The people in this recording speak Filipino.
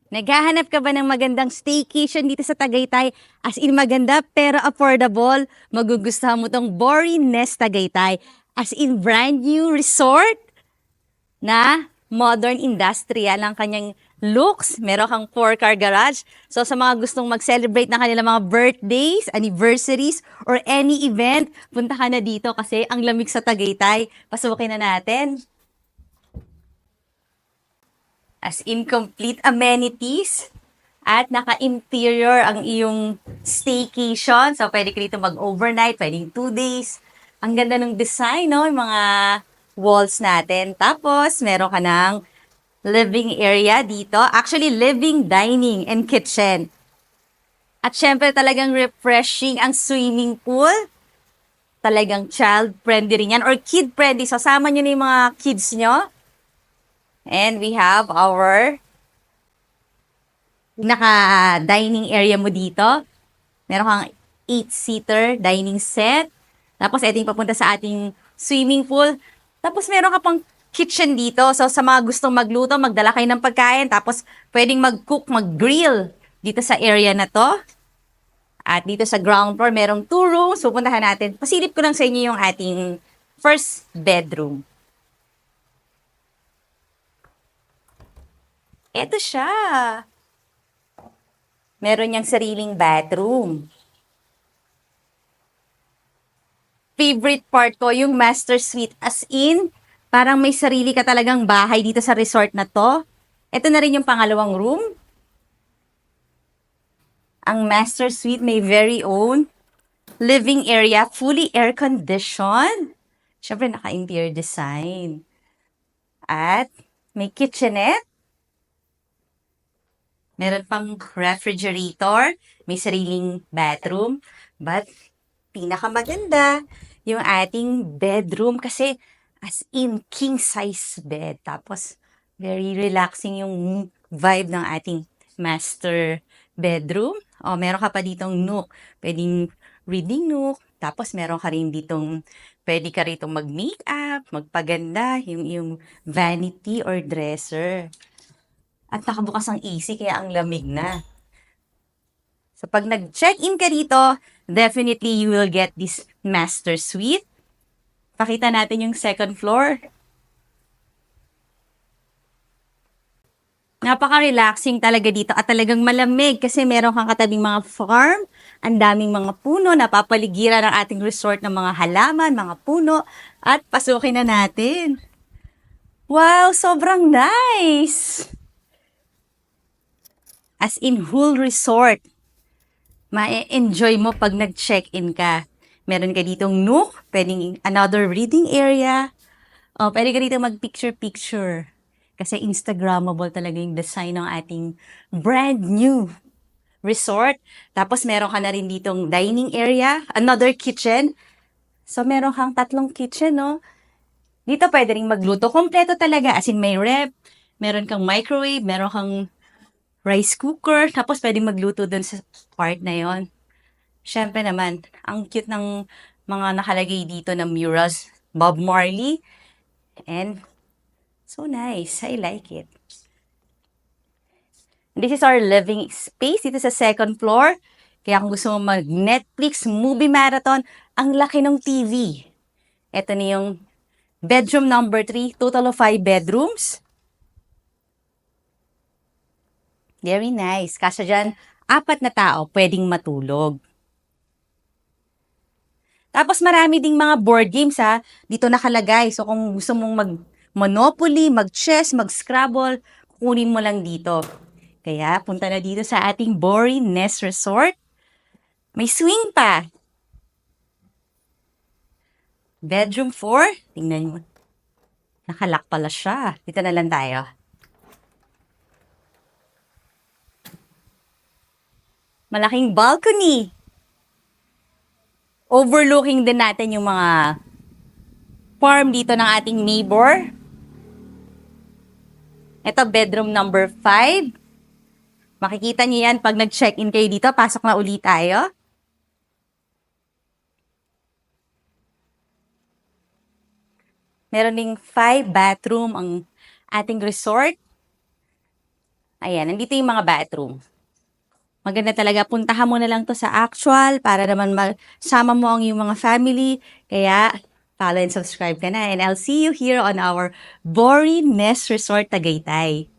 Naghahanap ka ba ng magandang staycation dito sa Tagaytay? As in maganda pero affordable? Magugustuhan mo tong Boring Nest Tagaytay. As in brand new resort na modern industrial ang kanyang looks. Meron kang 4-car garage. So sa mga gustong mag-celebrate ng kanilang mga birthdays, anniversaries, or any event, punta ka na dito kasi ang lamig sa Tagaytay. Pasukin na natin. As in complete amenities at naka-interior ang iyong staycation. So, pwede ka dito mag-overnight, pwedeng 2 days. Ang ganda ng design, no? Yung mga walls natin. Tapos, meron ka ng living area dito. Actually, living, dining, and kitchen. At syempre, talagang refreshing ang swimming pool. Talagang child-friendly rin yan or kid-friendly. So, sama nyo na yung mga kids nyo. And we have our naka-dining area mo dito. Meron kang 8-seater dining set. Tapos, ito yung papunta sa ating swimming pool. Tapos, meron ka pang kitchen dito. So, sa mga gustong magluto, magdala kayo ng pagkain. Tapos, pwedeng mag-cook, mag-grill dito sa area na to. At dito sa ground floor, merong 2 rooms. Pupuntahan natin. Pasilip ko lang sa inyo yung ating first bedroom. Ito siya. Meron niyang sariling bathroom. Favorite part ko, yung master suite. As in, parang may sarili ka talagang bahay dito sa resort na to. Ito na rin yung pangalawang room. Ang master suite may very own living area, fully air-conditioned. Siyempre, naka-interior design. At may kitchenette. Meron pang refrigerator. May sariling bathroom. But, pinakamaganda, yung ating bedroom kasi as in king-size bed. Tapos, very relaxing yung vibe ng ating master bedroom. O, meron ka pa ditong nook. Pwedeng reading nook. Tapos, meron ka rin ditong, pwede ka rito mag-makeup, magpaganda, yung vanity or dresser. At nakabukas ang AC, kaya ang lamig na. So, pag nag-check-in ka dito, definitely you will get this master suite. Pakita natin yung second floor. Napaka-relaxing talaga dito at talagang malamig kasi meron kang katabing mga farm, ang daming mga puno, napapaligiran ng ating resort ng mga halaman, mga puno, at pasukin na natin. Wow, sobrang nice! As in whole resort. Ma-enjoy mo pag nag-check-in ka. Meron ka ditong nook, pwedeng another reading area. O, pwede ka dito mag-picture-picture. Kasi Instagrammable talaga yung design ng ating brand new resort. Tapos meron ka na rin ditong dining area, another kitchen. So meron kang 3 kitchen, no? Dito pwede rin magluto. Kompleto talaga. As in may rep, meron kang microwave, meron kang rice cooker, tapos pwedeng magluto dun sa part na yon. Siyempre naman, ang cute ng mga nakalagay dito na murals. Bob Marley. And so nice. I like it. This is our living space dito sa second floor. Kaya kung gusto mo mag-Netflix movie marathon, ang laki ng TV. Ito na yung bedroom number 3, total of 5 bedrooms. Very nice. Kasi dyan, 4 na tao pwedeng matulog. Tapos marami ding mga board games ha, dito nakalagay. So kung gusto mong mag-Monopoly, mag-chess, mag-Scrabble, kunin mo lang dito. Kaya punta na dito sa ating Boring Nest Resort. May swing pa. Bedroom 4, tingnan mo. Nakalock pala siya. Dito na lang tayo. Malaking balcony. Overlooking din natin yung mga farm dito ng ating neighbor. Ito, bedroom number 5. Makikita niyo yan pag nag-check-in kayo dito. Pasok na ulit tayo. Meron ding 5 bathroom ang ating resort. Ayan, nandito yung mga bathroom. Maganda talaga, puntahan mo na lang to sa actual para naman masama mo ang iyong mga family. Kaya, follow and subscribe ka na. And I'll see you here on our Bori Nest Resort Tagaytay.